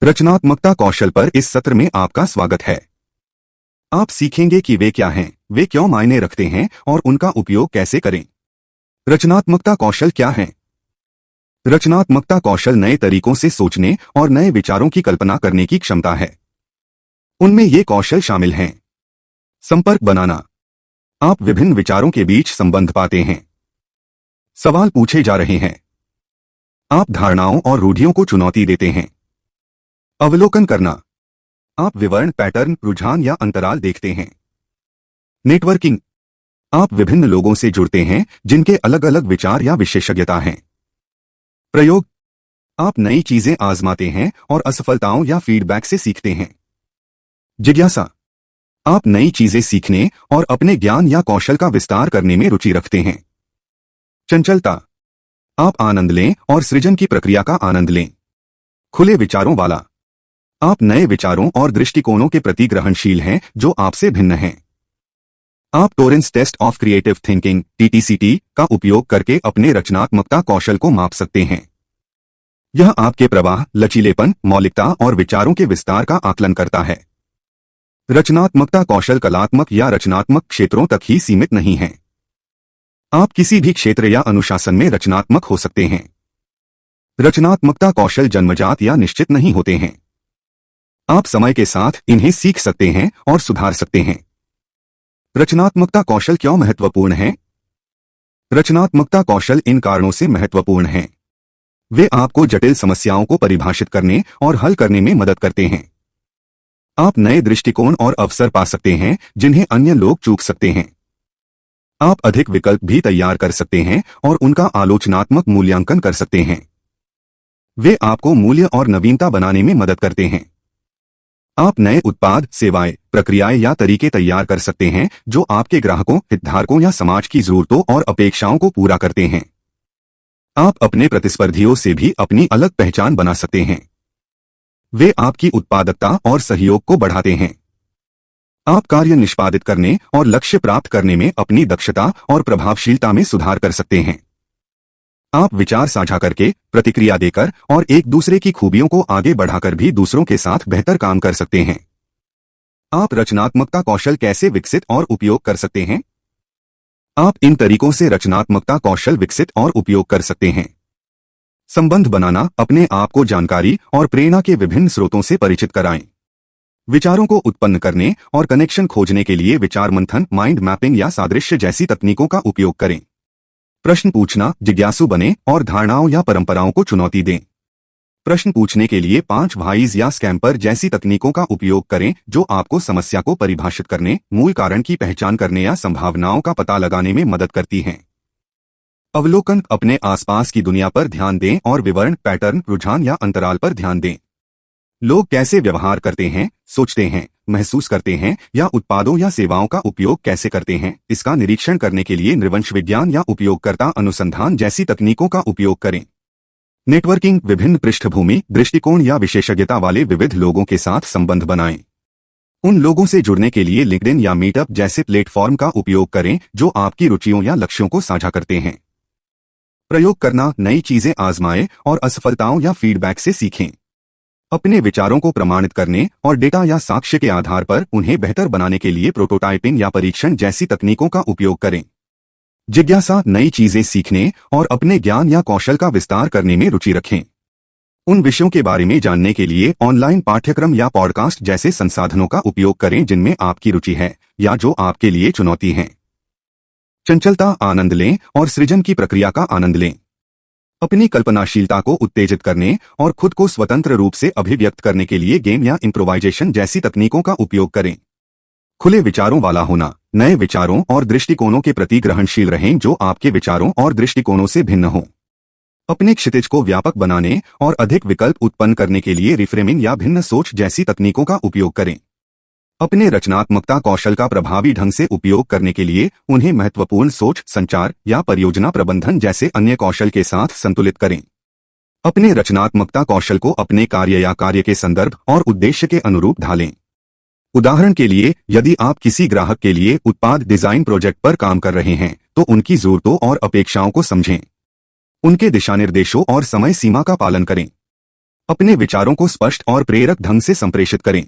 रचनात्मकता कौशल पर इस सत्र में आपका स्वागत है। आप सीखेंगे कि वे क्या हैं, वे क्यों मायने रखते हैं और उनका उपयोग कैसे करें। रचनात्मकता कौशल क्या है? रचनात्मकता कौशल नए तरीकों से सोचने और नए विचारों की कल्पना करने की क्षमता है। उनमें ये कौशल शामिल हैं: संपर्क बनाना, आप विभिन्न विचारों के बीच संबंध पाते हैं। सवाल पूछे जा रहे हैं, आप धारणाओं और रूढ़ियों को चुनौती देते हैं। अवलोकन करना, आप विवरण, पैटर्न, रुझान या अंतराल देखते हैं। नेटवर्किंग, आप विभिन्न लोगों से जुड़ते हैं जिनके अलग अलग विचार या विशेषज्ञता हैं। प्रयोग, आप नई चीजें आजमाते हैं और असफलताओं या फीडबैक से सीखते हैं। जिज्ञासा, आप नई चीजें सीखने और अपने ज्ञान या कौशल का विस्तार करने में रुचि रखते हैं। चंचलता, आप आनंद लें और सृजन की प्रक्रिया का आनंद लें। खुले विचारों वाला, आप नए विचारों और दृष्टिकोणों के प्रति ग्रहणशील हैं जो आपसे भिन्न हैं। आप Torrance test of creative thinking (TTCT) का उपयोग करके अपने रचनात्मकता कौशल को माप सकते हैं। यह आपके प्रवाह, लचीलेपन, मौलिकता और विचारों के विस्तार का आकलन करता है। रचनात्मकता कौशल कलात्मक या रचनात्मक क्षेत्रों तक ही सीमित नहीं है। आप किसी भी क्षेत्र या अनुशासन में रचनात्मक हो सकते हैं। रचनात्मकता कौशल जन्मजात या निश्चित नहीं होते हैं। आप समय के साथ इन्हें सीख सकते हैं और सुधार सकते हैं। रचनात्मकता कौशल क्यों महत्वपूर्ण है? रचनात्मकता कौशल इन कारणों से महत्वपूर्ण हैं। वे आपको जटिल समस्याओं को परिभाषित करने और हल करने में मदद करते हैं। आप नए दृष्टिकोण और अवसर पा सकते हैं जिन्हें अन्य लोग चूक सकते हैं। आप अधिक विकल्प भी तैयार कर सकते हैं और उनका आलोचनात्मक मूल्यांकन कर सकते हैं। वे आपको मूल्य और नवीनता बनाने में मदद करते हैं। आप नए उत्पाद, सेवाएं, प्रक्रियाएं या तरीके तैयार कर सकते हैं जो आपके ग्राहकों, हितधारकों या समाज की जरूरतों और अपेक्षाओं को पूरा करते हैं। आप अपने प्रतिस्पर्धियों से भी अपनी अलग पहचान बना सकते हैं। वे आपकी उत्पादकता और सहयोग को बढ़ाते हैं। आप कार्य निष्पादित करने और लक्ष्य प्राप्त करने में अपनी दक्षता और प्रभावशीलता में सुधार कर सकते हैं। आप विचार साझा करके, प्रतिक्रिया देकर और एक दूसरे की खूबियों को आगे बढ़ाकर भी दूसरों के साथ बेहतर काम कर सकते हैं। आप रचनात्मकता कौशल कैसे विकसित और उपयोग कर सकते हैं? आप इन तरीकों से रचनात्मकता कौशल विकसित और उपयोग कर सकते हैं। संबंध बनाना, अपने आप को जानकारी और प्रेरणा के विभिन्न स्रोतों से परिचित कराएं। विचारों को उत्पन्न करने और कनेक्शन खोजने के लिए विचार मंथन, माइंड मैपिंग या सादृश्य जैसी तकनीकों का उपयोग करें। प्रश्न पूछना, जिज्ञासु बने और धारणाओं या परंपराओं को चुनौती दें। प्रश्न पूछने के लिए 5 व्हाइज या स्कैम्पर जैसी तकनीकों का उपयोग करें जो आपको समस्या को परिभाषित करने, मूल कारण की पहचान करने या संभावनाओं का पता लगाने में मदद करती हैं। अवलोकन, अपने आसपास की दुनिया पर ध्यान दें और विवरण, पैटर्न, रुझान या अंतराल पर ध्यान दें। लोग कैसे व्यवहार करते हैं, सोचते हैं, महसूस करते हैं या उत्पादों या सेवाओं का उपयोग कैसे करते हैं, इसका निरीक्षण करने के लिए नृवंश विज्ञान या उपयोगकर्ता अनुसंधान जैसी तकनीकों का उपयोग करें। नेटवर्किंग, विभिन्न पृष्ठभूमि, दृष्टिकोण या विशेषज्ञता वाले विविध लोगों के साथ संबंध बनाएं। उन लोगों से जुड़ने के लिए लिंक्डइन या मीटअप जैसे प्लेटफॉर्म का उपयोग करें जो आपकी रुचियों या लक्ष्यों को साझा करते हैं। प्रयोग करना, नई चीजें आजमाएं और असफलताओं या फीडबैक से सीखें। अपने विचारों को प्रमाणित करने और डेटा या साक्ष्य के आधार पर उन्हें बेहतर बनाने के लिए प्रोटोटाइपिंग या परीक्षण जैसी तकनीकों का उपयोग करें। जिज्ञासा, नई चीजें सीखने और अपने ज्ञान या कौशल का विस्तार करने में रुचि रखें। उन विषयों के बारे में जानने के लिए ऑनलाइन पाठ्यक्रम या पॉडकास्ट जैसे संसाधनों का उपयोग करें जिनमें आपकी रुचि है या जो आपके लिए चुनौती हैं। चंचलता, आनंद लें और सृजन की प्रक्रिया का आनंद लें। अपनी कल्पनाशीलता को उत्तेजित करने और खुद को स्वतंत्र रूप से अभिव्यक्त करने के लिए गेम या इम्प्रोवाइजेशन जैसी तकनीकों का उपयोग करें। खुले विचारों वाला होना, नए विचारों और दृष्टिकोणों के प्रति ग्रहणशील रहें जो आपके विचारों और दृष्टिकोणों से भिन्न हों। अपने क्षितिज को व्यापक बनाने और अधिक विकल्प उत्पन्न करने के लिए रिफ्रेमिंग या भिन्न सोच जैसी तकनीकों का उपयोग करें। अपने रचनात्मकता कौशल का प्रभावी ढंग से उपयोग करने के लिए उन्हें महत्वपूर्ण सोच, संचार या परियोजना प्रबंधन जैसे अन्य कौशल के साथ संतुलित करें। अपने रचनात्मकता कौशल को अपने कार्य या कार्य के संदर्भ और उद्देश्य के अनुरूप ढालें। उदाहरण के लिए, यदि आप किसी ग्राहक के लिए उत्पाद डिजाइन प्रोजेक्ट पर काम कर रहे हैं तो उनकी जरूरतों और अपेक्षाओं को समझें। उनके दिशानिर्देशों और समय सीमा का पालन करें। अपने विचारों को स्पष्ट और प्रेरक ढंग से संप्रेषित करें।